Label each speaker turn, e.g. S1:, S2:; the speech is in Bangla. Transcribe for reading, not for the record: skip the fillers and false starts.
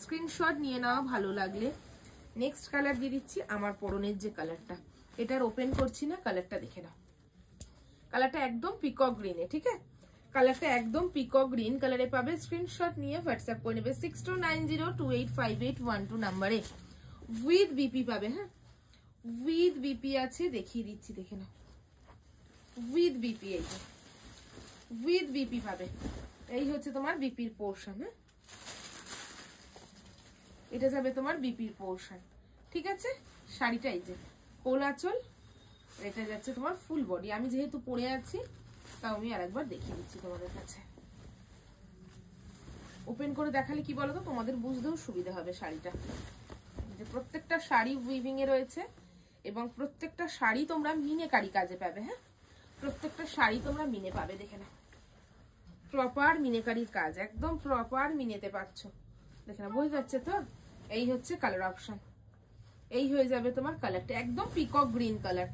S1: স্ক্রিনশট নিয়ে নাও ভালো লাগলে। নেক্সট কালার দিয়ে দিচ্ছি আমার পরনের যে কালারটা, এটার ওপেন করছি না, কালারটা দেখে নাও। কালারটা একদম পিকক গ্রিনে, ঠিক আছে? কালারটা একদম পিকক গ্রিন কালারে পাবে। স্ক্রিনশট নিয়ে হোয়াটসঅ্যাপ করে নেবে 6290285812 নাম্বারে। উইথ বিপি পাবে। হ্যাঁ, উইথ বিপি আছে, দেখিয়ে দিচ্ছি, দেখে নাও। উইথ বিপি, এই যে উইথ বিপি পাবে। এই হচ্ছে তোমার বিপির পোর্শন। হ্যাঁ, এটা যাবে তোমার বিপির পোর্শন, ঠিক আছে? শাড়িটা এই যে কোল আঁচল, এটা যাচ্ছে তোমার ফুল বডি। আমি যেহেতু পরে আছি তাও আমি আরেকবার দেখিয়ে দিচ্ছি তোমাদের কাছে। ওপেন করে দেখালে কি বলতো, তোমাদের বুঝতেও সুবিধা হবে শাড়িটা। যে প্রত্যেকটা শাড়ি উইভিং এ রয়েছে এবং প্রত্যেকটা শাড়ি তোমরা মিনেকারি কাজে পাবে। হ্যাঁ, প্রত্যেকটা শাড়ি তোমরা মিনে পাবে, দেখে নাও। প্রপার মিনেকারির কাজ, একদম প্রপার মিনেতে পাচ্ছ, দেখে নাও। বোঝা যাচ্ছে তো? এই হচ্ছে কালার অপশন, এই হয়ে যাবে তোমার কালারটা, একদম পিকক গ্রিন কালার।